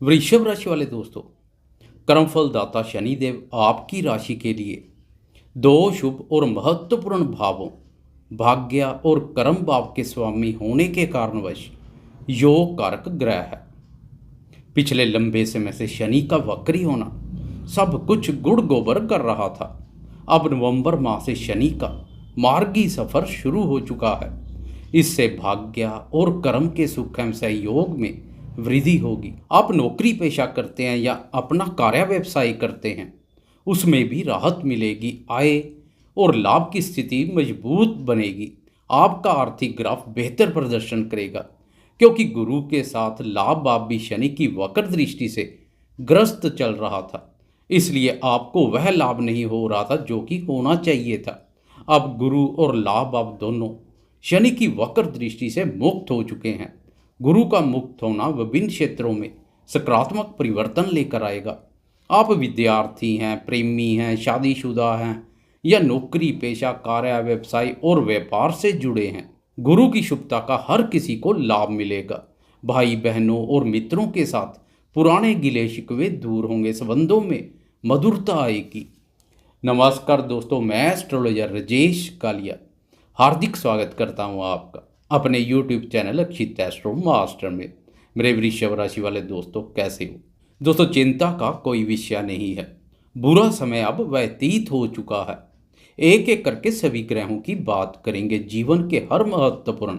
वृषभ राशि वाले दोस्तों, कर्मफल दाता शनिदेव आपकी राशि के लिए दो शुभ और महत्वपूर्ण भावों भाग्य और कर्म भाव के स्वामी होने के कारणवश योग कारक ग्रह है। पिछले लंबे समय से शनि का वक्री होना सब कुछ गुड़ गोबर कर रहा था। अब नवंबर माह से शनि का मार्गी सफर शुरू हो चुका है। इससे भाग्य और कर्म के सुख एवं सहयोग में वृद्धि होगी। आप नौकरी पेशा करते हैं या अपना कार्य व्यवसाय करते हैं, उसमें भी राहत मिलेगी। आय और लाभ की स्थिति मजबूत बनेगी। आपका आर्थिक ग्राफ बेहतर प्रदर्शन करेगा, क्योंकि गुरु के साथ लाभ भाव भी शनि की वक्र दृष्टि से ग्रस्त चल रहा था। इसलिए आपको वह लाभ नहीं हो रहा था जो कि होना चाहिए था। अब गुरु और लाभ भाव दोनों शनि की वक्र दृष्टि से मुक्त हो चुके हैं। गुरु का मुक्त होना विभिन्न क्षेत्रों में सकारात्मक परिवर्तन लेकर आएगा। आप विद्यार्थी हैं, प्रेमी हैं, शादीशुदा हैं या नौकरी पेशा कार्य व्यवसाय और व्यापार से जुड़े हैं, गुरु की शुभता का हर किसी को लाभ मिलेगा। भाई बहनों और मित्रों के साथ पुराने गिले शिकवे दूर होंगे, संबंधों में मधुरता आएगी। नमस्कार दोस्तों, मैं एस्ट्रोलॉजर राजेश कालिया हार्दिक स्वागत करता हूं आपका अपने YouTube चैनल अक्षित एस्ट्रो मास्टर में। मेरे वृषभ राशि वाले दोस्तों, कैसे हो दोस्तों? चिंता का कोई विषय नहीं है। बुरा समय अब व्यतीत हो चुका है। एक एक करके सभी ग्रहों की बात करेंगे, जीवन के हर महत्वपूर्ण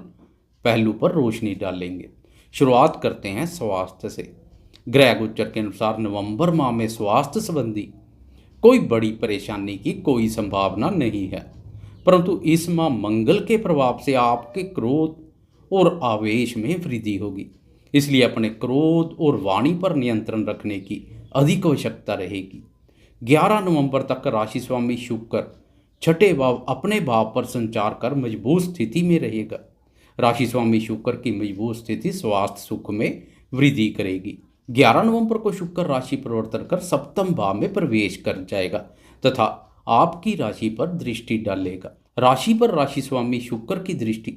पहलू पर रोशनी डालेंगे। शुरुआत करते हैं स्वास्थ्य से। ग्रह गोचर के अनुसार नवंबर माह में स्वास्थ्य संबंधी कोई बड़ी परेशानी की कोई संभावना नहीं है, परंतु इस माह मंगल के प्रभाव से आपके क्रोध और आवेश में वृद्धि होगी। इसलिए अपने क्रोध और वाणी पर नियंत्रण रखने की अधिक आवश्यकता रहेगी। 11 नवंबर तक राशि स्वामी शुक्र छठे भाव अपने भाव पर संचार कर मजबूत स्थिति में रहेगा। राशि स्वामी शुक्र की मजबूत स्थिति स्वास्थ्य सुख में वृद्धि करेगी। 11 नवंबर को शुक्र राशि परिवर्तन कर सप्तम भाव में प्रवेश कर जाएगा तथा आपकी राशि पर दृष्टि डालेगा। राशि पर राशि स्वामी शुक्र की दृष्टि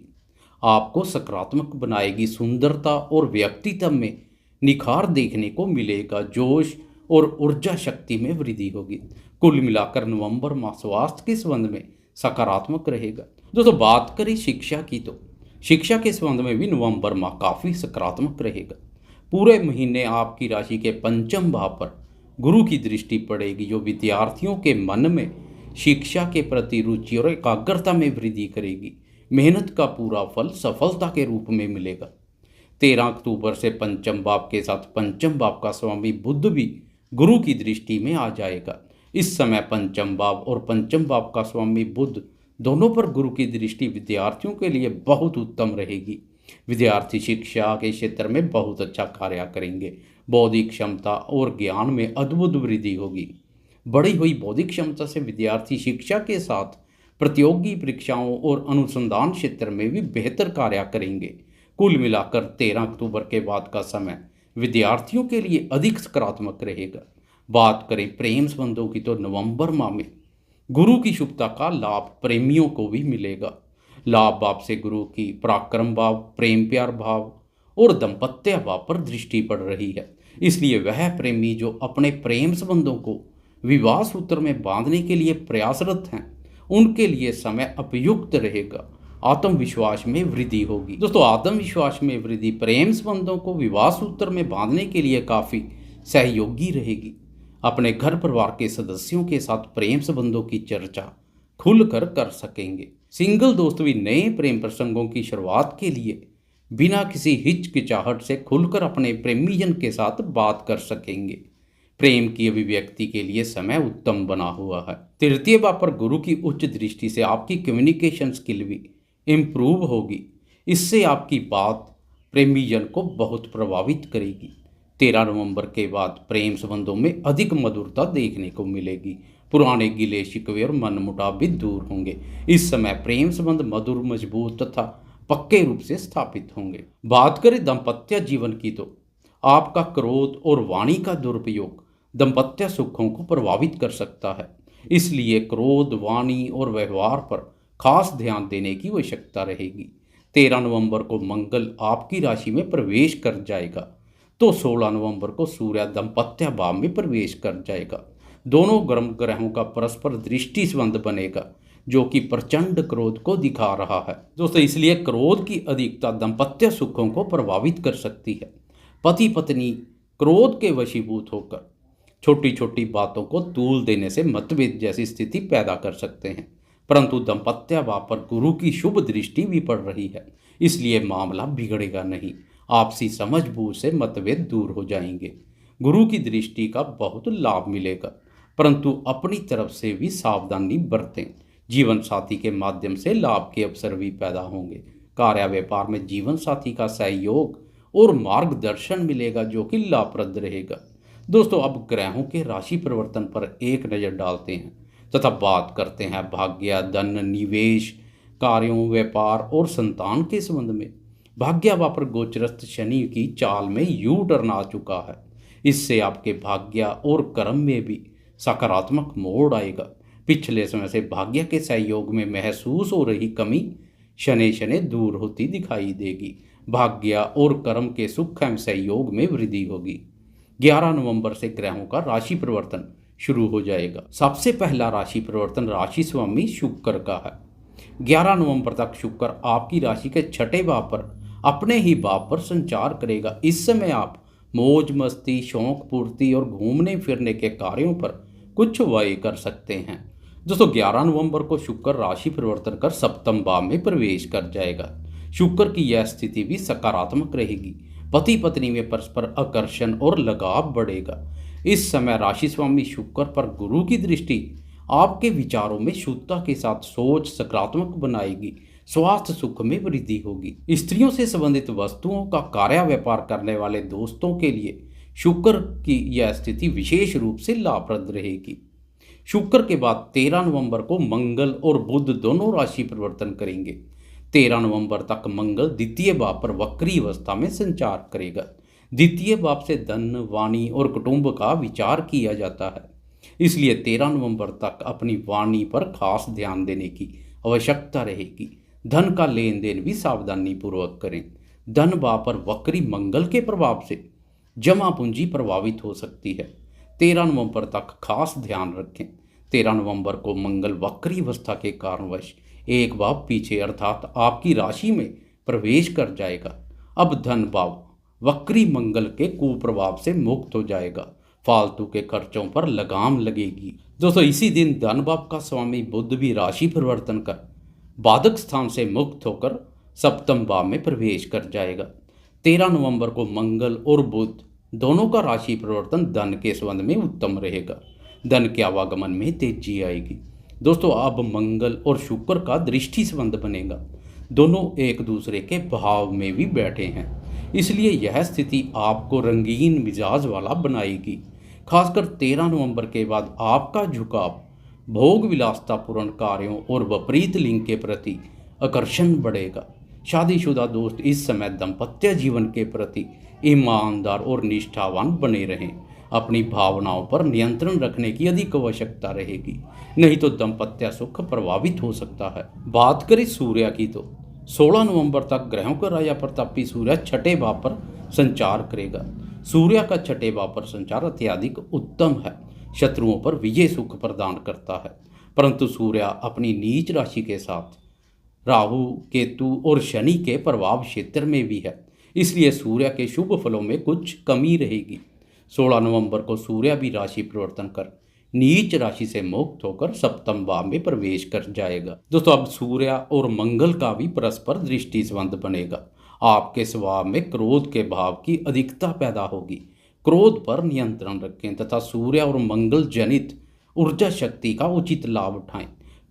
आपको सकारात्मक बनाएगी। सुंदरता और व्यक्तित्व में निखार देखने को मिलेगा। जोश और ऊर्जा शक्ति में वृद्धि होगी। कुल मिलाकर नवंबर माह स्वास्थ्य के संबंध में सकारात्मक रहेगा। दोस्तों, बात करें शिक्षा की, तो शिक्षा के संबंध में भी नवंबर माह काफ़ी सकारात्मक रहेगा। पूरे महीने आपकी राशि के पंचम भाव पर गुरु की दृष्टि पड़ेगी, जो विद्यार्थियों के मन में शिक्षा के प्रति रुचि और एकाग्रता में वृद्धि करेगी। मेहनत का पूरा फल सफलता के रूप में मिलेगा। 13 अक्टूबर से पंचम भाव के साथ पंचम भाव का स्वामी बुध भी गुरु की दृष्टि में आ जाएगा। इस समय पंचम भाव और पंचम भाव का स्वामी बुध दोनों पर गुरु की दृष्टि विद्यार्थियों के लिए बहुत उत्तम रहेगी। विद्यार्थी शिक्षा के क्षेत्र में बहुत अच्छा कार्य करेंगे। बौद्धिक क्षमता और ज्ञान में अद्भुत वृद्धि होगी। बढ़ी हुई बौद्धिक क्षमता से विद्यार्थी शिक्षा के साथ प्रतियोगी परीक्षाओं और अनुसंधान क्षेत्र में भी बेहतर कार्य करेंगे। कुल मिलाकर 13 अक्टूबर के बाद का समय विद्यार्थियों के लिए अधिक सकारात्मक रहेगा। बात करें प्रेम संबंधों की, तो नवंबर माह में गुरु की शुभता का लाभ प्रेमियों को भी मिलेगा। लाभ भाव से गुरु की पराक्रम भाव, प्रेम प्यार भाव और दंपत्य भाव पर दृष्टि पड़ रही है। इसलिए वह प्रेमी जो अपने प्रेम संबंधों को विवाह सूत्र में बांधने के लिए प्रयासरत हैं, उनके लिए समय उपयुक्त रहेगा। आत्मविश्वास में वृद्धि होगी। दोस्तों, आत्मविश्वास में वृद्धि प्रेम संबंधों को विवाह सूत्र में बांधने के लिए काफ़ी सहयोगी रहेगी। अपने घर परिवार के सदस्यों के साथ प्रेम संबंधों की चर्चा खुलकर कर सकेंगे। सिंगल दोस्त भी नए प्रेम प्रसंगों की शुरुआत के लिए बिना किसी हिचकिचाहट से खुलकर अपने प्रेमीजन के साथ बात कर सकेंगे। प्रेम की अभिव्यक्ति के लिए समय उत्तम बना हुआ है। तृतीय भाव पर गुरु की उच्च दृष्टि से आपकी कम्युनिकेशन स्किल भी इम्प्रूव होगी। इससे आपकी बात प्रेमीजन को बहुत प्रभावित करेगी। 13 नवंबर के बाद प्रेम संबंधों में अधिक मधुरता देखने को मिलेगी। पुराने गिले शिकवे और मनमुटाव भी दूर होंगे। इस समय प्रेम संबंध मधुर, मजबूत तथा पक्के रूप से स्थापित होंगे। बात करें दाम्पत्य जीवन की, तो आपका क्रोध और वाणी का दुरुपयोग दाम्पत्य सुखों को प्रभावित कर सकता है। इसलिए क्रोध, वाणी और व्यवहार पर खास ध्यान देने की आवश्यकता रहेगी। 13 नवंबर को मंगल आपकी राशि में प्रवेश कर जाएगा, तो 16 नवंबर को सूर्य दाम्पत्य भाव में प्रवेश कर जाएगा। दोनों ग्रहों का परस्पर दृष्टि संबंध बनेगा, जो कि प्रचंड क्रोध को दिखा रहा है। दोस्तों, इसलिए क्रोध की अधिकता दाम्पत्य सुखों को प्रभावित कर सकती है। पति पत्नी क्रोध के वशीभूत होकर छोटी छोटी बातों को तूल देने से मतभेद जैसी स्थिति पैदा कर सकते हैं। परंतु दाम्पत्य भाव पर गुरु की शुभ दृष्टि भी पड़ रही है, इसलिए मामला बिगड़ेगा नहीं। आपसी समझबूझ से मतभेद दूर हो जाएंगे। गुरु की दृष्टि का बहुत लाभ मिलेगा, परंतु अपनी तरफ से भी सावधानी बरतें। जीवन साथी के माध्यम से लाभ के अवसर भी पैदा होंगे। कार्य व्यापार में जीवन साथी का सहयोग और मार्गदर्शन मिलेगा, जो कि लाभप्रद रहेगा। दोस्तों, अब ग्रहों के राशि परिवर्तन पर एक नज़र डालते हैं तथा बात करते हैं भाग्य, धन, निवेश, कार्यों, व्यापार और संतान के संबंध में। भाग्य भाव पर गोचरस्थ शनि की चाल में यू टर्न आ चुका है। इससे आपके भाग्य और कर्म में भी सकारात्मक मोड़ आएगा। पिछले समय से भाग्य के सहयोग में महसूस हो रही कमी शनि शनि दूर होती दिखाई देगी। भाग्य और कर्म के सुख एवं सहयोग में वृद्धि होगी। 11 नवंबर से ग्रहों का राशि परिवर्तन शुरू हो जाएगा। सबसे पहला राशि परिवर्तन राशि स्वामी शुक्र का है। 11 नवंबर तक शुक्र आपकी राशि के छठे भाव पर अपने ही भाव पर संचार करेगा। इस समय आप मौज मस्ती, शौक पूर्ति और घूमने फिरने के कार्यों पर कुछ व्यय कर सकते हैं। दोस्तों, 11 नवंबर को शुक्र राशि परिवर्तन कर सप्तम भाव में प्रवेश कर जाएगा। शुक्र की यह स्थिति भी सकारात्मक रहेगी। पति पत्नी में परस्पर आकर्षण और लगाव बढ़ेगा। इस समय राशि स्वामी शुक्र पर गुरु की दृष्टि आपके विचारों में शुद्धता के साथ सोच सकारात्मक बनाएगी। स्वास्थ्य सुख में वृद्धि होगी। स्त्रियों से संबंधित वस्तुओं का कार्य व्यापार करने वाले दोस्तों के लिए शुक्र की यह स्थिति विशेष रूप से लाभप्रद रहेगी। शुक्र के बाद 13 नवंबर को मंगल और बुध दोनों राशि परिवर्तन करेंगे। 13 नवंबर तक मंगल द्वितीय भाव पर वक्री अवस्था में संचार करेगा। द्वितीय भाव से धन, वाणी और कुटुंब का विचार किया जाता है, इसलिए 13 नवंबर तक अपनी वाणी पर खास ध्यान देने की आवश्यकता रहेगी। धन का लेन देन भी सावधानी पूर्वक करें। धन भाव पर वक्री मंगल के प्रभाव से जमा पूंजी प्रभावित हो सकती है। 13 नवंबर तक खास ध्यान रखें। 13 नवंबर को मंगल वक्री अवस्था के कारणवश एक भाव पीछे अर्थात आपकी राशि में प्रवेश कर जाएगा। अब धन भाव वक्री मंगल के कुप्रभाव से मुक्त हो जाएगा। फालतू के खर्चों पर लगाम लगेगी। दोस्तों, इसी दिन धन भाव का स्वामी बुध भी राशि परिवर्तन कर बाधक स्थान से मुक्त होकर सप्तम भाव में प्रवेश कर जाएगा। 13 नवंबर को मंगल और बुध दोनों का राशि परिवर्तन धन के संबंध में उत्तम रहेगा। धन के आवागमन में तेजी आएगी। दोस्तों, अब मंगल और शुक्र का दृष्टि संबंध बनेगा। दोनों एक दूसरे के भाव में भी बैठे हैं, इसलिए यह स्थिति आपको रंगीन मिजाज वाला बनाएगी। खासकर 13 नवंबर के बाद आपका झुकाव भोग विलासतापूर्ण कार्यों और विपरीत लिंग के प्रति आकर्षण बढ़ेगा। शादीशुदा दोस्त इस समय दाम्पत्य जीवन के प्रति ईमानदार और निष्ठावान बने रहें। अपनी भावनाओं पर नियंत्रण रखने की अधिक आवश्यकता रहेगी, नहीं तो दाम्पत्य सुख प्रभावित हो सकता है। बात करें सूर्य की तो 16 नवंबर तक ग्रहों का राजा प्रतापी सूर्य छठे भाव पर संचार करेगा। सूर्य का छठे भाव पर संचार अत्यधिक उत्तम है। शत्रुओं पर विजय सुख प्रदान करता है, परंतु सूर्य अपनी नीच राशि के साथ राहु, केतु और शनि के प्रभाव क्षेत्र में भी है, इसलिए सूर्य के शुभ फलों में कुछ कमी रहेगी। 16 नवंबर को सूर्य भी राशि परिवर्तन कर नीच राशि से मुक्त होकर सप्तम भाव में प्रवेश कर जाएगा। दोस्तों, अब सूर्य और मंगल का भी परस्पर दृष्टि संबंध बनेगा। आपके स्वभाव में क्रोध के भाव की अधिकता पैदा होगी। क्रोध पर नियंत्रण रखें तथा सूर्य और मंगल जनित ऊर्जा शक्ति का उचित लाभ उठाएं।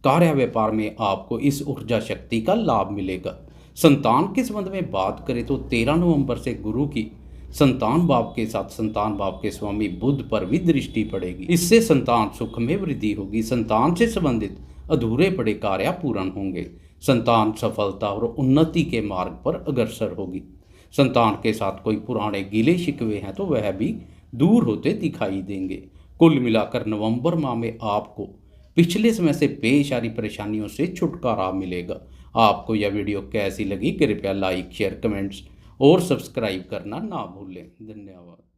कार्य व्यापार में आपको इस ऊर्जा शक्ति का लाभ मिलेगा। संतान के संबंध में बात करें तो 13 नवंबर से गुरु की संतान भाव के साथ संतान भाव के स्वामी बुध पर भी दृष्टि पड़ेगी। इससे संतान सुख में वृद्धि होगी। संतान से संबंधित अधूरे पड़े कार्य पूर्ण होंगे। संतान सफलता और उन्नति के मार्ग पर अग्रसर होगी। संतान के साथ कोई पुराने गिले शिकवे हैं तो वह भी दूर होते दिखाई देंगे। कुल मिलाकर नवंबर माह में आपको पिछले समय से पेश आ रही परेशानियों से छुटकारा मिलेगा। आपको यह वीडियो कैसी लगी कृपया लाइक, शेयर, कमेंट्स और सब्सक्राइब करना ना भूलें। धन्यवाद।